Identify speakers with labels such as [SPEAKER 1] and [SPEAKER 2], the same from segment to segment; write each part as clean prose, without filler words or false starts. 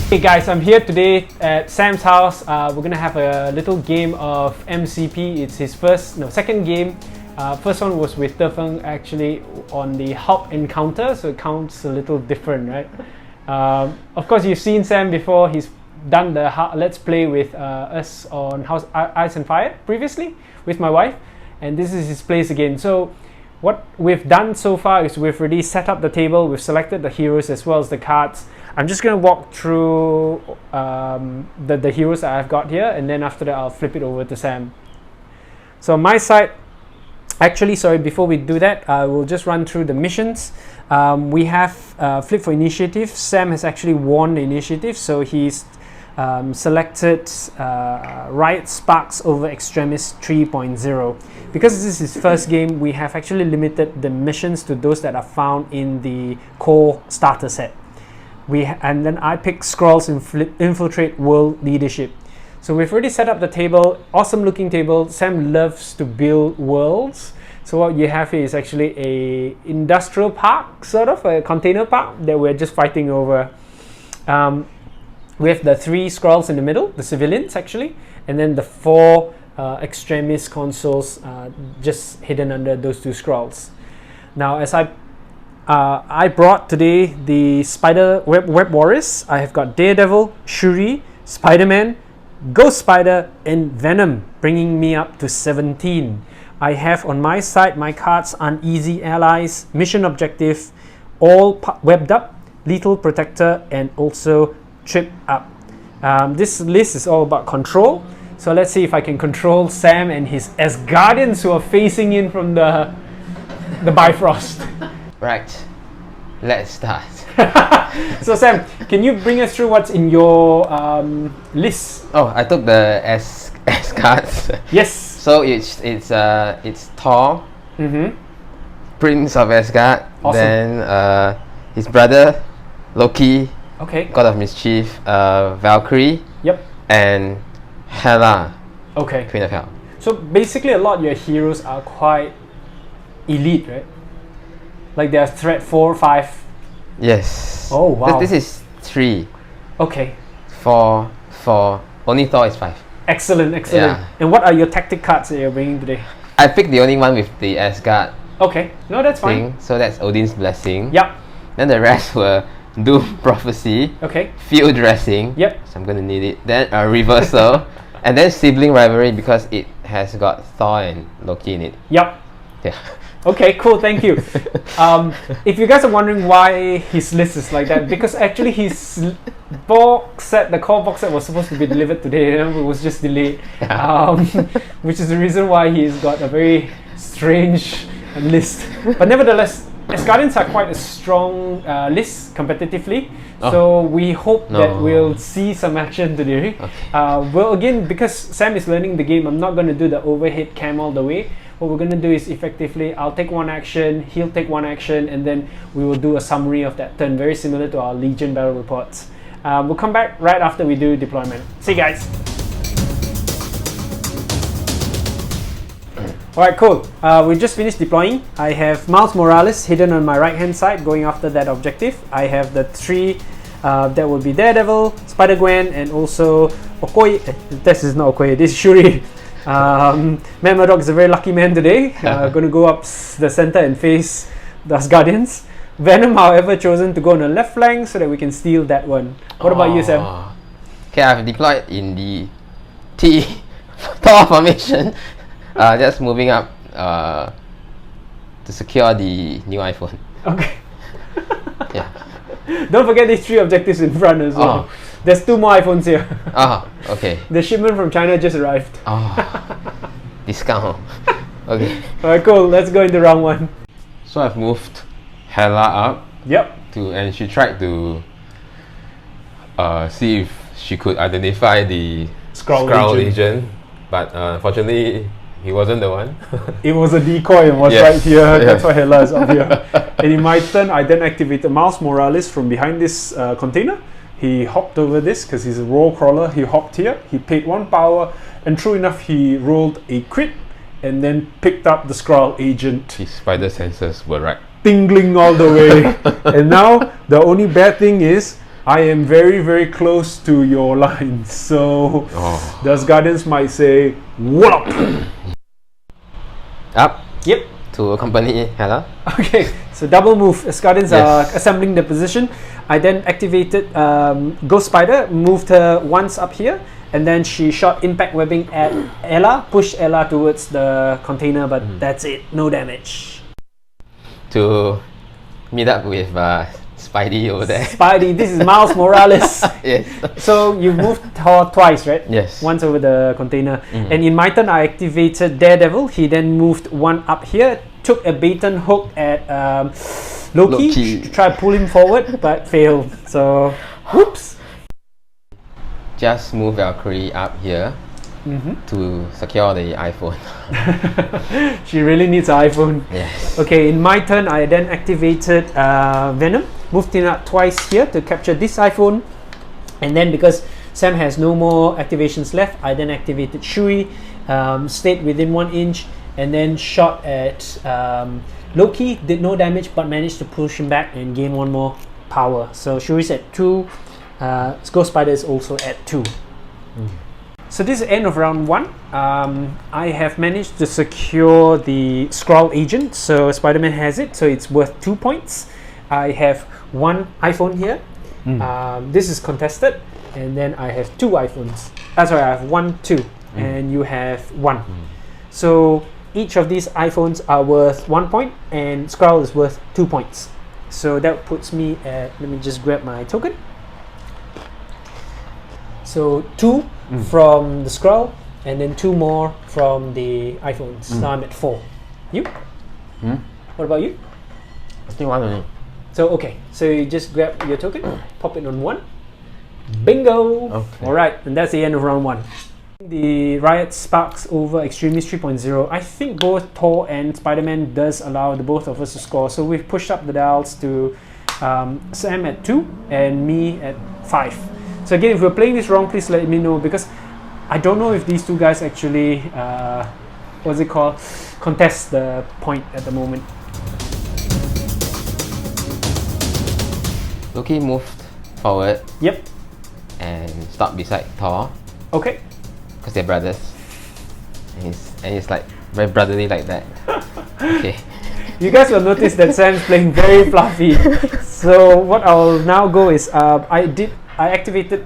[SPEAKER 1] Hey guys, I'm here today at Sam's house. We're gonna have a little game of MCP. It's his second game. First one was with Tefeng actually on the Hop encounter, so it counts a little different, right? Of course, you've seen Sam before. He's done the Let's Play with us on Ice and Fire previously with my wife, and this is his place again. So what we've done so far is we've already set up the table, we've selected the heroes as well as the cards. I'm just going to walk through the heroes that I've got here, and then after that I'll flip it over to Sam. So on my side, actually, sorry, before we do that, I will just run through the missions. We have Flip for Initiative. Sam has actually won the initiative, so he's selected Riot Sparks over Extremis 3.0. Because this is his first game, we have actually limited the missions to those that are found in the core starter set. And then I picked Scrolls Infiltrate World Leadership. So we've already set up the table, awesome looking table. Sam loves to build worlds. So what you have here is actually a industrial park, sort of a container park that we're just fighting over. We have the 3 Scrolls in the middle, the civilians actually, and then the 4 extremist consoles just hidden under those 2 Scrolls. Now, as I brought today the Spider Web Warriors. I have got Daredevil, Shuri, Spider-Man, Ghost Spider, and Venom, bringing me up to 17. I have on my side my cards Uneasy Allies, Mission Objective, all webbed up, Lethal Protector, and also Trip Up. This list is all about control. So let's see if I can control Sam and his Asgardians who are facing in from the Bifrost.
[SPEAKER 2] Right, let's start.
[SPEAKER 1] So Sam, can you bring us through what's in your list?
[SPEAKER 2] Oh, I took the S cards.
[SPEAKER 1] Yes.
[SPEAKER 2] So it's Thor, Prince of Asgard.
[SPEAKER 1] Awesome.
[SPEAKER 2] Then his brother Loki,
[SPEAKER 1] Okay.
[SPEAKER 2] God of Mischief, Valkyrie.
[SPEAKER 1] Yep.
[SPEAKER 2] And Hela,
[SPEAKER 1] Okay.
[SPEAKER 2] Queen of Hell.
[SPEAKER 1] So basically, a lot of your heroes are quite elite, right? Like there's threat 4, 5.
[SPEAKER 2] Yes.
[SPEAKER 1] Oh wow.
[SPEAKER 2] This is 3.
[SPEAKER 1] Okay.
[SPEAKER 2] 4. Only Thor is 5.
[SPEAKER 1] Excellent.
[SPEAKER 2] Yeah.
[SPEAKER 1] And what are your tactic cards that you're bringing today?
[SPEAKER 2] I picked the only one with the Asgard
[SPEAKER 1] Okay. No, that's fine.
[SPEAKER 2] thing, so that's Odin's Blessing.
[SPEAKER 1] Yep.
[SPEAKER 2] Then the rest were Doom Prophecy,
[SPEAKER 1] Okay.
[SPEAKER 2] Field Dressing.
[SPEAKER 1] Yep.
[SPEAKER 2] So I'm gonna need it. Then Reversal, and then Sibling Rivalry because it has got Thor and Loki in it.
[SPEAKER 1] Yep.
[SPEAKER 2] Yeah.
[SPEAKER 1] Okay, cool, thank you. If you guys are wondering why his list is like that, because actually his box set, the core box set was supposed to be delivered today, and it was just delayed. Which is the reason why he's got a very strange list. But nevertheless, Asgardians are quite a strong list competitively. So we hope that we'll see some action today.
[SPEAKER 2] Okay.
[SPEAKER 1] Well, again, because Sam is learning the game, I'm not going to do the overhead cam all the way. What we're going to do is effectively, I'll take one action, he'll take one action, and then we will do a summary of that turn, very similar to our Legion battle reports. We'll come back right after we do deployment. See you guys. Alright, cool. We just finished deploying. I have Miles Morales hidden on my right hand side going after that objective. I have the 3 that will be Daredevil, Spider-Gwen, and also Okoye. This is not Okoye, this is Shuri. Matt Murdock is a very lucky man today. Going to go up the center and face the Asgardians. Venom, however, chosen to go on the left flank so that we can steal that one. What about you, Sam?
[SPEAKER 2] Okay, I've deployed in the Thor formation. Just moving up to secure the new iPhone.
[SPEAKER 1] Okay.
[SPEAKER 2] Yeah.
[SPEAKER 1] Don't forget these 3 objectives in front as well. There's 2 more iPhones here.
[SPEAKER 2] Okay.
[SPEAKER 1] The shipment from China just arrived.
[SPEAKER 2] Discount. Okay.
[SPEAKER 1] Alright, cool. Let's go into round 1.
[SPEAKER 2] So I've moved Hela up.
[SPEAKER 1] Yep.
[SPEAKER 2] And she tried to see if she could identify the Skrull Legion, but unfortunately he wasn't the one.
[SPEAKER 1] It was a decoy and was right here. That's why Hela is up here. And in my turn, I then activated Miles Morales from behind this container. He hopped over this because he's a roll crawler. He hopped here. He paid 1 power, and true enough, he rolled a crit and then picked up the Skrull agent.
[SPEAKER 2] His spider senses were right.
[SPEAKER 1] Tingling all the way. And now the only bad thing is I am very, very close to your line. So the Asgardians might say, "Wallop!"
[SPEAKER 2] Up
[SPEAKER 1] Yep.
[SPEAKER 2] to accompany Hela.
[SPEAKER 1] Okay, so double move. Asgardians are assembling the position. I then activated Ghost Spider, moved her once up here, and then she shot impact webbing at Ella, pushed Ella towards the container, but that's it, no damage.
[SPEAKER 2] To meet up with Spidey over there.
[SPEAKER 1] Spidey, this is Miles Morales.
[SPEAKER 2] Yes.
[SPEAKER 1] So you moved Thor twice, right?
[SPEAKER 2] Yes.
[SPEAKER 1] Once over the container. And in my turn, I activated Daredevil. He then moved one up here, took a baton hook at Loki to try to pull him forward, but failed. So, whoops.
[SPEAKER 2] Just move Valkyrie up here to secure the iPhone.
[SPEAKER 1] She really needs an iPhone.
[SPEAKER 2] Yes.
[SPEAKER 1] Okay, in my turn, I then activated Venom, moved him up twice here to capture this iPhone, and then because Sam has no more activations left, I then activated Shuri, stayed within 1 inch, and then shot at Loki, did no damage but managed to push him back and gain 1 more power. So Shuri's at 2, Ghost Spider is also at 2. So this is the end of round 1. I have managed to secure the Skrull agent, so Spider-Man has it, so it's worth 2 points. I have 1 iPhone here. This is contested, and then I have 2 iPhones. Sorry, I have 1, 2, and you have 1. So each of these iPhones are worth 1 point, and Skrull is worth 2 points. So that puts me at, let me just grab my token. So 2 from the Skrull, and then 2 more from the iPhones. Now I'm at 4. You? What about you?
[SPEAKER 2] I think 1 only.
[SPEAKER 1] So okay, so you just grab your token, pop it on 1. Bingo!
[SPEAKER 2] Okay.
[SPEAKER 1] Alright, and that's the end of round 1. The Riot sparks over Extremist 3.0. I think both Thor and Spider-Man does allow the both of us to score. So we've pushed up the dials to Sam at 2 and me at 5. So again, if we're playing this wrong, please let me know, because I don't know if these two guys actually, what's it called, contest the point at the moment.
[SPEAKER 2] Loki moved forward
[SPEAKER 1] Yep.
[SPEAKER 2] and stopped beside Thor
[SPEAKER 1] Okay.
[SPEAKER 2] because they're brothers. And he's like very brotherly like that. Okay.
[SPEAKER 1] You guys will notice that Sam's playing very fluffy. So what I'll now go is I activated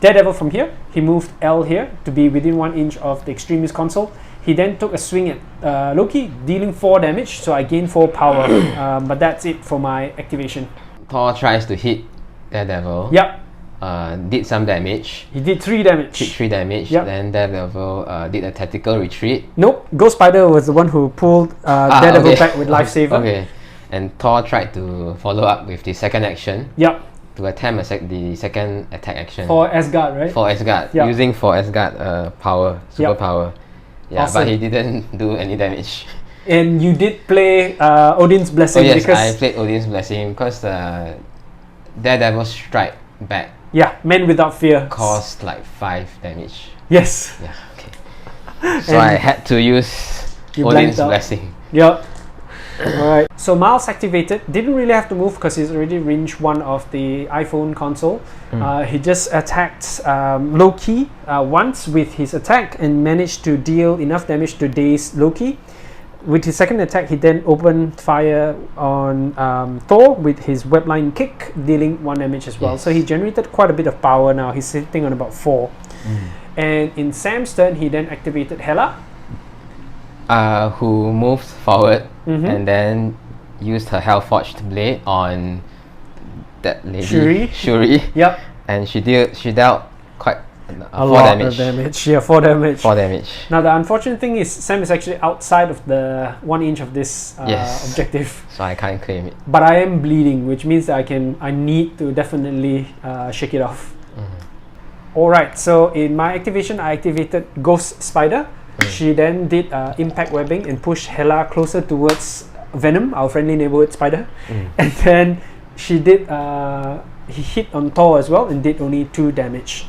[SPEAKER 1] Daredevil from here. He moved L here to be within 1 inch of the Extremist console. He then took a swing at Loki, dealing 4 damage, so I gained 4 power. But that's it for my activation.
[SPEAKER 2] Thor tries to hit Daredevil.
[SPEAKER 1] Yep.
[SPEAKER 2] Did some damage.
[SPEAKER 1] He did 3 damage.
[SPEAKER 2] 3 damage.
[SPEAKER 1] Yep.
[SPEAKER 2] Then Daredevil did a tactical retreat.
[SPEAKER 1] Nope. Ghost Spider was the one who pulled Daredevil back with Lifesaver.
[SPEAKER 2] Okay. And Thor tried to follow up with the second action.
[SPEAKER 1] Yep.
[SPEAKER 2] To attempt the second attack action.
[SPEAKER 1] For Asgard, right?
[SPEAKER 2] For Asgard.
[SPEAKER 1] Yep.
[SPEAKER 2] Using for Asgard power, superpower. Yeah,
[SPEAKER 1] Awesome.
[SPEAKER 2] but he didn't do any damage.
[SPEAKER 1] And you did play Odin's Blessing.
[SPEAKER 2] Oh yes,
[SPEAKER 1] because
[SPEAKER 2] I played Odin's Blessing because Daredevil strike back
[SPEAKER 1] yeah, Men Without Fear
[SPEAKER 2] caused like 5 damage.
[SPEAKER 1] Yes.
[SPEAKER 2] Yeah, okay. So I had to use Odin's Blessing.
[SPEAKER 1] Yep. Alright. So Miles activated, didn't really have to move because he's already range 1 of the iPhone console. He just attacked Loki once with his attack and managed to deal enough damage to daze Loki. With his second attack, he then opened fire on Thor with his webline kick, dealing 1 damage as well.
[SPEAKER 2] Yes.
[SPEAKER 1] So he generated quite a bit of power now. He's sitting on about 4. And in Sam's turn, he then activated Hela.
[SPEAKER 2] Who moved forward and then used her Hellforged blade on that lady. Shuri.
[SPEAKER 1] Yep.
[SPEAKER 2] And she dealt quite
[SPEAKER 1] A
[SPEAKER 2] 4
[SPEAKER 1] lot
[SPEAKER 2] damage.
[SPEAKER 1] of damage. Yeah, 4 damage.
[SPEAKER 2] 4 damage.
[SPEAKER 1] Now the unfortunate thing is Sam is actually outside of the 1 inch of this objective.
[SPEAKER 2] So I can't claim it.
[SPEAKER 1] But I am bleeding, which means that I need to definitely shake it off. Alright, so in my activation, I activated Ghost Spider. She then did impact webbing and pushed Hela closer towards Venom, our friendly neighborhood spider. And then she did he hit on Thor as well and did only 2 damage.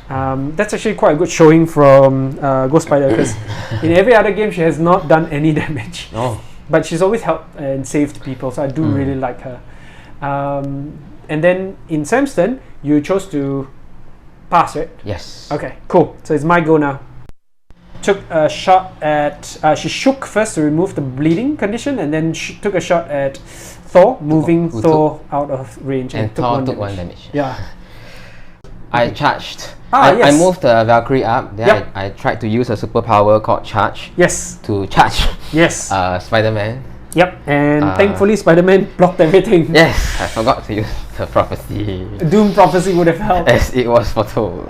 [SPEAKER 1] That's actually quite a good showing from Ghost Spider, because in every other game she has not done any damage. But she's always helped and saved people, so I do really like her. And then in Sam's turn, you chose to pass, right?
[SPEAKER 2] Yes.
[SPEAKER 1] Okay, cool. So it's my go now. Took a shot at... she shook first to remove the bleeding condition, and then she took a shot at Thor, moving Thor out of range.
[SPEAKER 2] And Thor took 1 damage.
[SPEAKER 1] Yeah.
[SPEAKER 2] I charged.
[SPEAKER 1] Yes.
[SPEAKER 2] I moved the Valkyrie up. Then
[SPEAKER 1] Yep.
[SPEAKER 2] I tried to use a superpower called Charge.
[SPEAKER 1] Yes.
[SPEAKER 2] To charge.
[SPEAKER 1] Yes.
[SPEAKER 2] Spider-Man.
[SPEAKER 1] Yep. And thankfully, Spider-Man blocked everything.
[SPEAKER 2] Yes, I forgot to use the prophecy.
[SPEAKER 1] Doom prophecy would have helped.
[SPEAKER 2] As it was foretold.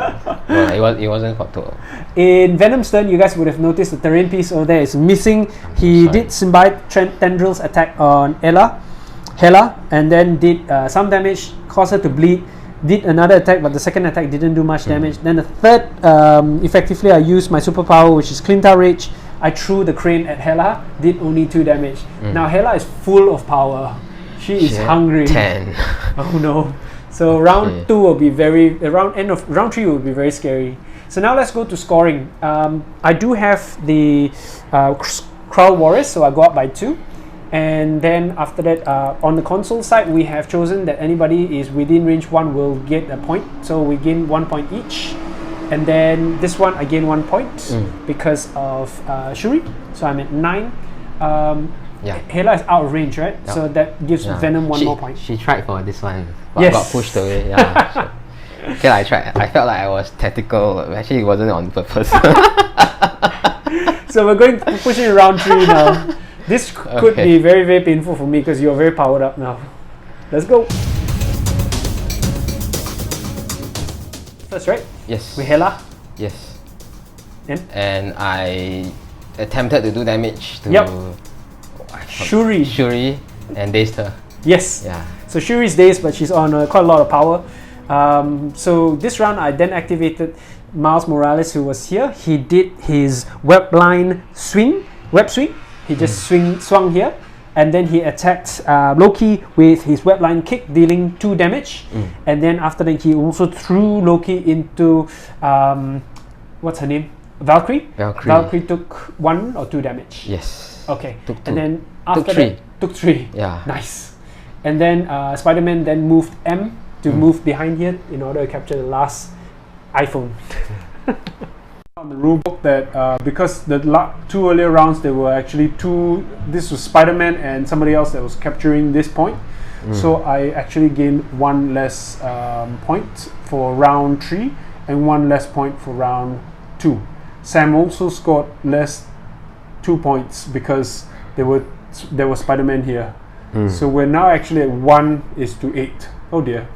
[SPEAKER 2] No, it wasn't foretold.
[SPEAKER 1] In Venom's turn, you guys would have noticed the terrain piece over there is missing. He did Symbiote Tendrils attack on Hela, and then did some damage, caused her to bleed. Did another attack, but the second attack didn't do much damage. Then the third, effectively I used my superpower, which is Clintar Rage. I threw the crane at Hela, did only 2 damage. Now Hela is full of power. She is hungry.
[SPEAKER 2] 10.
[SPEAKER 1] Oh no. So round 2 will be round 3 will be very scary. So now let's go to scoring. I do have the Crow Warriors, so I go up by 2. And then after that, on the console side, we have chosen that anybody is within range 1 will get a point. So we gain 1 point each. And then this one, I gain 1 point because of Shuri. So I'm at 9. Hela is out of range, right? Yeah. So that gives Venom 1 more point.
[SPEAKER 2] She tried for this one, but got pushed away. Yeah. Okay, I tried. I felt like I was tactical. Actually, it wasn't on purpose.
[SPEAKER 1] So we're going to push in round 3 now. This could be very, very painful for me because you're very powered up now. Let's go. First, right?
[SPEAKER 2] Yes.
[SPEAKER 1] With Hela?
[SPEAKER 2] Yes.
[SPEAKER 1] And
[SPEAKER 2] I attempted to do damage to Shuri and dazed her.
[SPEAKER 1] Yes.
[SPEAKER 2] Yeah.
[SPEAKER 1] So Shuri's dazed, but she's on quite a lot of power. So this round, I then activated Miles Morales, who was here. He did his web swing. He just swung here, and then he attacked Loki with his webline kick, dealing 2 damage. And then after that, he also threw Loki into what's her name? Valkyrie. Valkyrie took 1 or 2 damage.
[SPEAKER 2] Yes.
[SPEAKER 1] Okay.
[SPEAKER 2] Took 2.
[SPEAKER 1] And then after
[SPEAKER 2] took 3.
[SPEAKER 1] that, took 3.
[SPEAKER 2] Yeah.
[SPEAKER 1] Nice. And then Spider-Man then moved M to move behind here in order to capture the last iPhone. On the rulebook that because the 2 earlier rounds there were actually 2. This was Spider-Man and somebody else that was capturing this point. So I actually gained 1 less point for round 3 and 1 less point for round 2. Sam also scored less 2 points because there was Spider-Man here. So we're now actually at 1:8. Oh dear.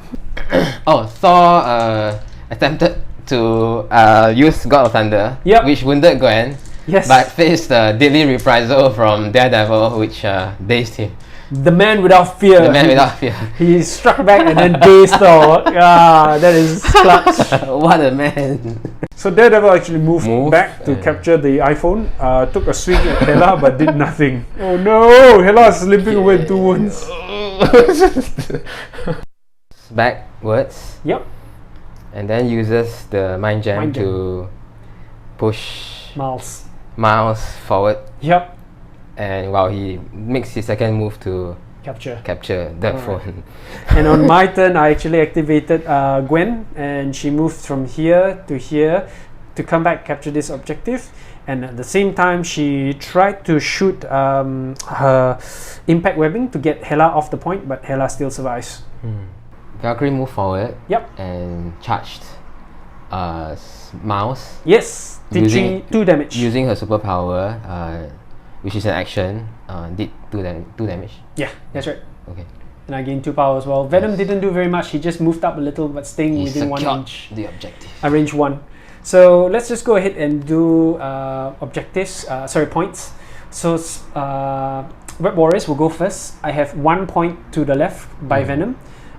[SPEAKER 2] Thor attempted to use God of Thunder, which wounded Gwen, but faced a deadly reprisal from Daredevil, which dazed him.
[SPEAKER 1] The man without fear.
[SPEAKER 2] The man without fear.
[SPEAKER 1] He struck back and then dazed Thor. That is clutch.
[SPEAKER 2] What a man.
[SPEAKER 1] So Daredevil actually moved back to capture the iPhone, took a swing at Hela but did nothing. Oh no! Hela is limping away with 2 wounds.
[SPEAKER 2] Backwards.
[SPEAKER 1] Yep.
[SPEAKER 2] And then uses the Mind Gem to push Miles forward.
[SPEAKER 1] Yep.
[SPEAKER 2] And while he makes his second move to capture the phone.
[SPEAKER 1] And on my turn, I actually activated Gwen, and she moved from here to come back, capture this objective. And at the same time, she tried to shoot her impact webbing to get Hela off the point, but Hela still survives.
[SPEAKER 2] Valkyrie moved forward.
[SPEAKER 1] Yep.
[SPEAKER 2] And charged Miles.
[SPEAKER 1] Yes. Did 2 damage.
[SPEAKER 2] Using her superpower, which is an action, did 2 damage.
[SPEAKER 1] Yeah, that's right.
[SPEAKER 2] Okay.
[SPEAKER 1] And I gained 2 power as well. Venom didn't do very much. He just moved up a little, but staying within 1 inch.
[SPEAKER 2] The objective.
[SPEAKER 1] Range 1. So let's just go ahead and do points. So Web Warriors will go first. I have 1 point to the left by Venom.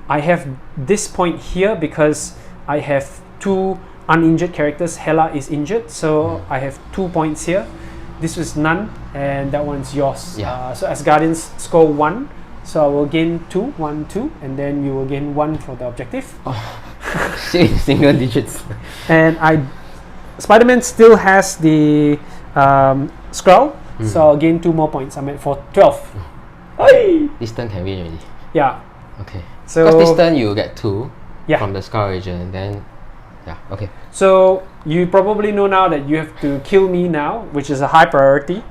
[SPEAKER 1] I have this point here because I have 2 uninjured characters. Hela is injured, so I have 2 points here. This was none, and that one's yours.
[SPEAKER 2] Yeah.
[SPEAKER 1] So Asgardians score 1, so I will gain 2, 1, 2, and then you will gain 1 for the objective.
[SPEAKER 2] Single digits.
[SPEAKER 1] And Spider-Man still has the Skrull, so I'll gain 2 more points. I'm at 12.
[SPEAKER 2] This turn can win already.
[SPEAKER 1] Yeah.
[SPEAKER 2] Okay.
[SPEAKER 1] So
[SPEAKER 2] Because this turn you get 2
[SPEAKER 1] Yeah.
[SPEAKER 2] from the Scar Agent, then yeah, okay.
[SPEAKER 1] So you probably know now that you have to kill me now, which is a high priority,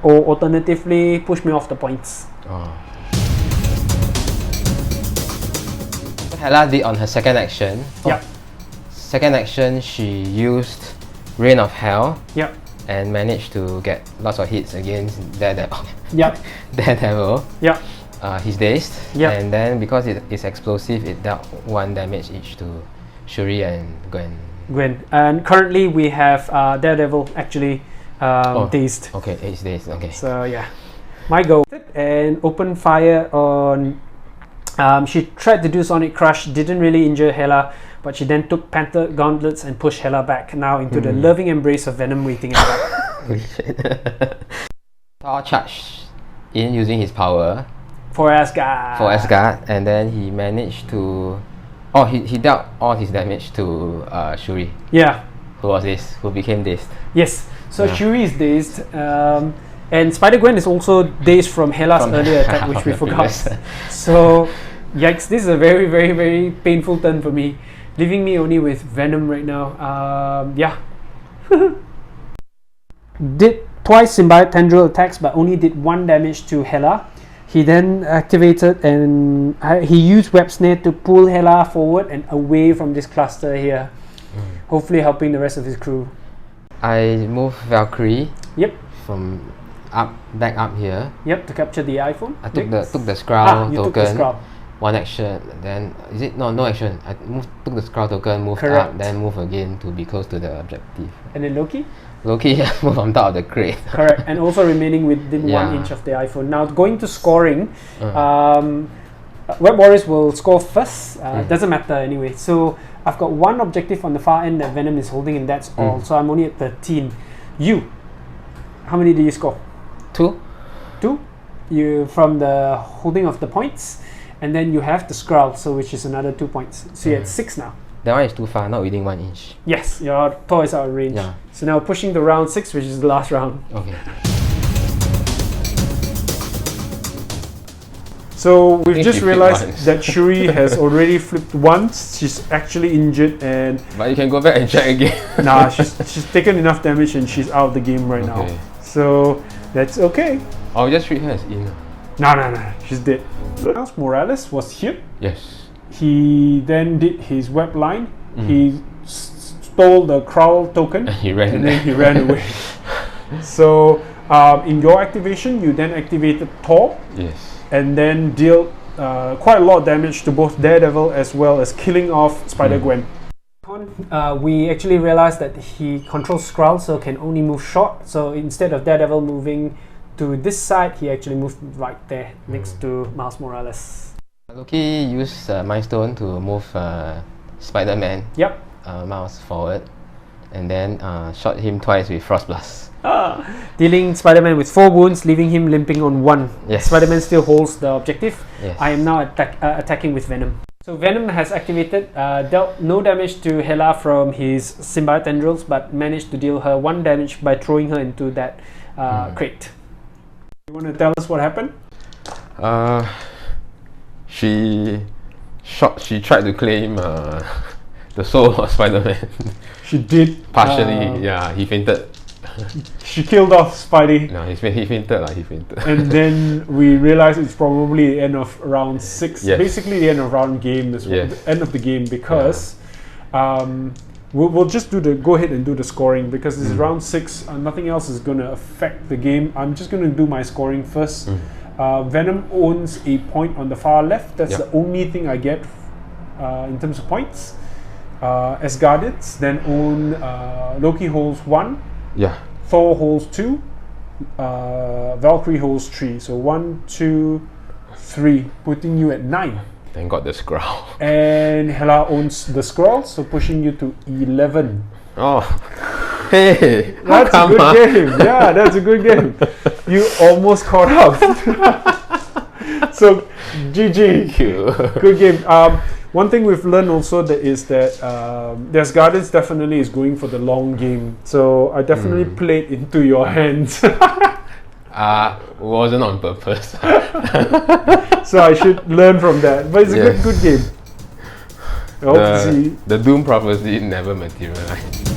[SPEAKER 1] or alternatively push me off the points.
[SPEAKER 2] Oh. Hela did on her second action.
[SPEAKER 1] Yep.
[SPEAKER 2] Second action, she used Rain of Hell
[SPEAKER 1] Yep.
[SPEAKER 2] and managed to get lots of hits against Daredevil.
[SPEAKER 1] Yep.
[SPEAKER 2] Daredevil.
[SPEAKER 1] Yep.
[SPEAKER 2] He's dazed.
[SPEAKER 1] Yep.
[SPEAKER 2] And then because it's explosive, it dealt 1 damage each to Shuri and Gwen.
[SPEAKER 1] Gwen. And currently we have Daredevil actually dazed.
[SPEAKER 2] Okay, it's dazed. Okay.
[SPEAKER 1] So yeah, my go. And open fire on. She tried to do Sonic Crush, didn't really injure Hela, but she then took Panther Gauntlets and pushed Hela back now into the loving embrace of Venom waiting at back.
[SPEAKER 2] Holy shit. Thor charged in using his power
[SPEAKER 1] For Asgard.
[SPEAKER 2] and then he managed to. Oh, he dealt all his damage to Shuri.
[SPEAKER 1] Yeah.
[SPEAKER 2] Who was this? Who became dazed?
[SPEAKER 1] Yes. So
[SPEAKER 2] Yeah.
[SPEAKER 1] Shuri is dazed. And Spider-Gwen is also dazed from Hela's earlier attack, which we forgot. So, yikes, this is a very, very, very painful turn for me. Leaving me only with Venom right now. Yeah. Did twice symbiote tendril attacks, but only did 1 damage to Hela. He then activated and he used Web Snare to pull Hela forward and away from this cluster here. Hopefully helping the rest of his crew.
[SPEAKER 2] I moved Valkyrie
[SPEAKER 1] Yep.
[SPEAKER 2] from back up here.
[SPEAKER 1] Yep, to capture the iPhone.
[SPEAKER 2] I took
[SPEAKER 1] Next.
[SPEAKER 2] the Skrull
[SPEAKER 1] you
[SPEAKER 2] token.
[SPEAKER 1] took the Skrull.
[SPEAKER 2] 1 action, then is it no action? I took the Skrull token, moved
[SPEAKER 1] Correct.
[SPEAKER 2] up, then move again to be close to the objective.
[SPEAKER 1] And then Loki.
[SPEAKER 2] Loki moved on top of the crate.
[SPEAKER 1] Correct. And also remaining within
[SPEAKER 2] Yeah.
[SPEAKER 1] 1 inch of the iPhone. Now going to scoring, Web Warriors will score first. Doesn't matter anyway. So I've got 1 objective on the far end that Venom is holding, and that's all. So I'm only at 13. You, how many do you score?
[SPEAKER 2] 2.
[SPEAKER 1] 2. You from the holding of the points, and then you have the Skrull, so which is another 2 points. So you're at 6 now.
[SPEAKER 2] That one is too far, not within 1 inch.
[SPEAKER 1] Yes, your Thor is out of range.
[SPEAKER 2] Yeah.
[SPEAKER 1] So now pushing the round 6, which is the last round.
[SPEAKER 2] Okay.
[SPEAKER 1] So we've
[SPEAKER 2] think
[SPEAKER 1] just
[SPEAKER 2] she flipped
[SPEAKER 1] realized
[SPEAKER 2] once.
[SPEAKER 1] that Shuri has already flipped once. She's actually injured, and
[SPEAKER 2] But you can go back and check again.
[SPEAKER 1] nah, she's taken enough damage and she's out of the game right now.
[SPEAKER 2] Okay.
[SPEAKER 1] So that's okay.
[SPEAKER 2] I'll just treat her as in.
[SPEAKER 1] No, she's dead. Miles Morales was hit.
[SPEAKER 2] Yes.
[SPEAKER 1] He then did his web line. He stole the Krull token
[SPEAKER 2] He ran.
[SPEAKER 1] and then he ran away. So in your activation, you then activated Thor
[SPEAKER 2] Yes.
[SPEAKER 1] and then deal quite a lot of damage to both Daredevil as well as killing off Spider-Gwen. We actually realized that he controls Skrull, so can only move short. So instead of Daredevil moving to this side, he actually moved right there next to Miles Morales.
[SPEAKER 2] Loki used Mind Stone to move Spider-Man
[SPEAKER 1] Yep.
[SPEAKER 2] Miles forward, and then shot him twice with Frost Blast.
[SPEAKER 1] Dealing Spider-Man with 4 wounds, leaving him limping on 1.
[SPEAKER 2] Yes.
[SPEAKER 1] Spider-Man still holds the objective.
[SPEAKER 2] Yes.
[SPEAKER 1] I am now attacking with Venom. So Venom has activated, dealt no damage to Hela from his symbiote tendrils, but managed to deal her 1 damage by throwing her into that crate. You want to tell us what happened?
[SPEAKER 3] She tried to claim the soul of Spider-Man.
[SPEAKER 1] She did.
[SPEAKER 3] Partially, yeah, he fainted.
[SPEAKER 1] She killed off Spidey.
[SPEAKER 3] No, he fainted. He fainted.
[SPEAKER 1] And then we realized it's probably the end of round 6.
[SPEAKER 3] Yes.
[SPEAKER 1] Basically the end of round game, the end of the game, because we'll just go ahead and do the scoring, because this is round 6. Nothing else is going to affect the game. I'm just going to do my scoring first. Venom owns a point on the far left. That's the only thing I get in terms of points. Asgardians then own Loki holds 1.
[SPEAKER 3] Yeah.
[SPEAKER 1] Thor holds 2, Valkyrie holds 3. So 1, 2, 3, putting you at 9.
[SPEAKER 3] Thank God the Skrull.
[SPEAKER 1] And Hela owns the Skrull, so pushing you to 11.
[SPEAKER 3] Oh, hey,
[SPEAKER 1] That's a good game. Yeah, that's a good game. You almost caught up. So GG.
[SPEAKER 3] Thank you.
[SPEAKER 1] Good game. One thing we've learned also is that the Asgardians definitely is going for the long game. So I definitely played into your hands.
[SPEAKER 3] Wasn't on purpose.
[SPEAKER 1] So I should learn from that. But it's a
[SPEAKER 3] Yes.
[SPEAKER 1] good game. I hope to see.
[SPEAKER 3] The Doom prophecy never materialized.